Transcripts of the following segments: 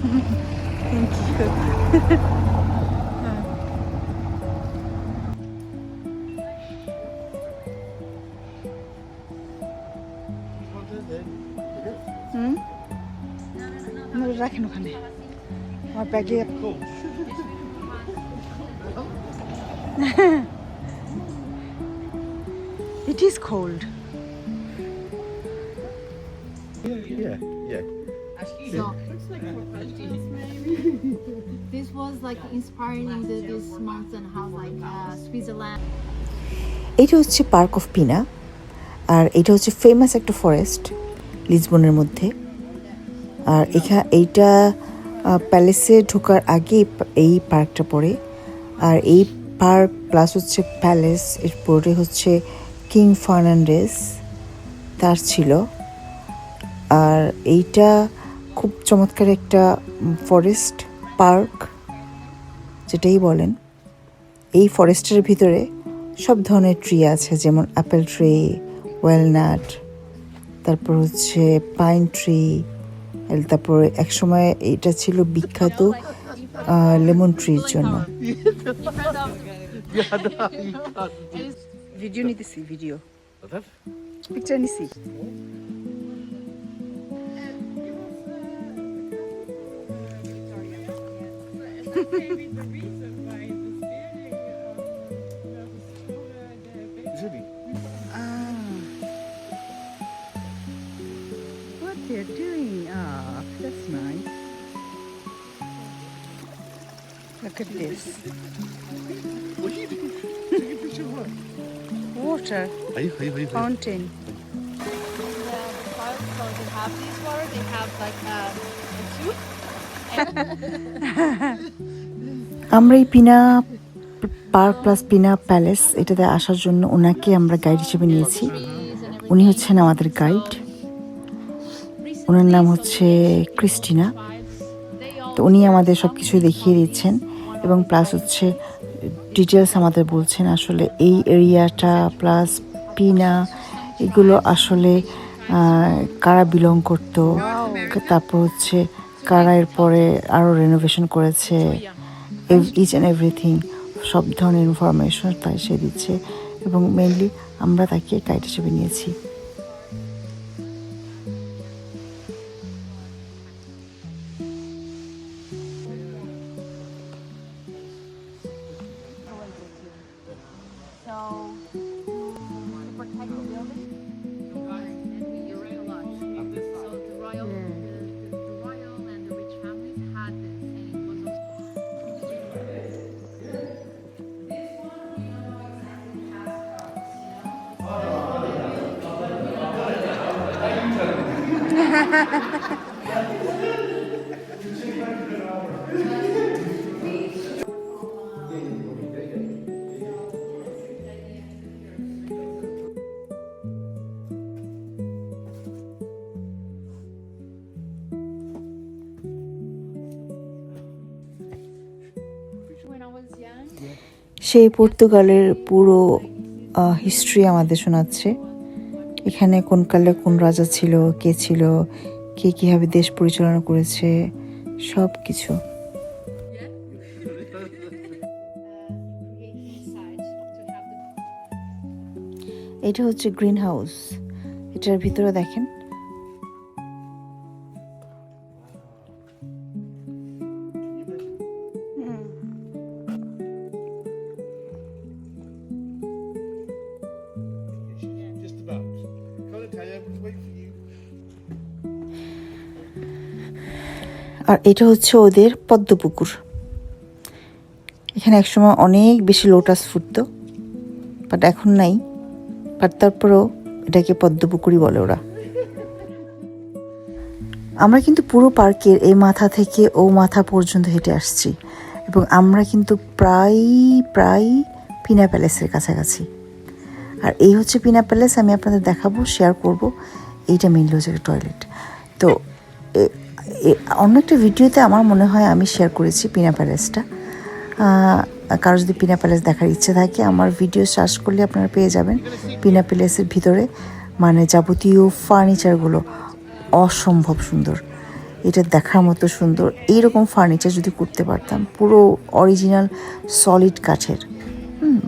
Thank you. হুম রাখেন ওখানে আমার ব্যাগে It is cold. Yeah. So, this was like inspiring this mountain house, like Switzerland. এটা হচ্ছে পার্ক অফ পিনা, আর এটা হচ্ছে ফেমাস একটা ফরেস্ট লিসবনের মধ্যে। আর এইটা প্যালেসে ঢোকার আগে এই পার্কটা পড়ে। আর এই পার্ক প্লাস হচ্ছে প্যালেস এর পরে হচ্ছে কিং ফার্নান্ডেস তার ছিল। আর এইটা খুব চমৎকার একটা ফরেস্ট পার্ক যেটাই বলেন। এই ফরেস্টের ভিতরে সব ধরনের ট্রি আছে, যেমন অ্যাপেল ট্রি, ওয়ালনাট, তারপর হচ্ছে পাইন ট্রি, তারপরে একসময় এটা ছিল বিখ্যাত লেমন ট্রির জন্য। ভিডিও নিতেছি, ভিডিও পিকচার নিছি। What they're doing? Ah, that's nice. Look at this. What are you doing? Taking a picture of what? Water fountain. So they have this water. They have like a soup. আমরা এই পিনা park plus পিনা palace এটাতে আসার জন্য ওনাকে আমরা guide হিসেবে নিয়েছি। উনি হচ্ছেন আমাদের গাইড, ওনার নাম হচ্ছে ক্রিস্টিনা। তো উনি আমাদের সব কিছু দেখিয়ে দিচ্ছেন এবং প্লাস হচ্ছে ডিটেলস আমাদের বলছেন আসলে এই এরিয়াটা প্লাস পিনা এগুলো আসলে কারা বিলং করতো, তারপর হচ্ছে কারা এরপরে আরও রেনোভেশন করেছে, ইচ অ্যান্ড এভরিথিং সব ধরনের ইনফরমেশন তাই সে দিচ্ছে এবং মেইনলি আমরা তাকে গাইড হিসেবে নিয়েছি। So to protect the building. So the royal and the rich families had this, and it was also. When I was young. সেই পর্তুগালের পুরো হিস্ট্রি আমাদের শোনাচ্ছে। এখানে কোন কালে কোন রাজা ছিল, কে ছিল, কে কীভাবে দেশ পরিচালনা করেছে, সব কিছু। এটা হচ্ছে গ্রিন হাউস, এটার ভিতরে দেখেন Just about. Can't tell you. I'm waiting for you. আর এটা হচ্ছে ওদের পদ্মপুকুর। এখানে একসময় অনেক বেশি লোটাস ফুটতো, বাট এখন নাই, বাট তারপরেও এটাকে পদ্মপুকুরই বলে ওরা। আমরা কিন্তু পুরো পার্কের এই মাথা থেকে ও মাথা পর্যন্ত হেঁটে আসছি এবং আমরা কিন্তু প্রায় পিনা প্যালেসের কাছাকাছি। আর এই হচ্ছে পিনা প্যালেস, আমি আপনাদের দেখাবো, শেয়ার করব। এইটা মেইনলি হচ্ছে টয়লেট। তো অন্য একটা ভিডিওতে আমার মনে হয় আমি শেয়ার করেছি পিনা প্যালেসটা। কারো যদি পিনা প্যালেস দেখার ইচ্ছে থাকে আমার ভিডিও সার্চ করলে আপনারা পেয়ে যাবেন। পিনা প্যালেসের ভিতরে মানে যাবতীয় ফার্নিচারগুলো অসম্ভব সুন্দর এটা দেখার মতো সুন্দর। এইরকম ফার্নিচার যদি করতে পারতাম, পুরো অরিজিনাল সলিড কাঠের,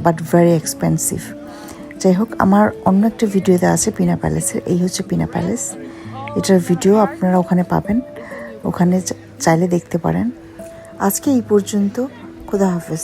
বাট ভেরি এক্সপেন্সিভ। যাই হোক, আমার অন্য একটা ভিডিওতে আছে পিনা প্যালেসের। এই হচ্ছে পিনা প্যালেস, এটার ভিডিও আপনারা ওখানে পাবেন, ওখানে চাইলে দেখতে পারেন। আজকে এই পর্যন্ত, খোদা হাফেজ।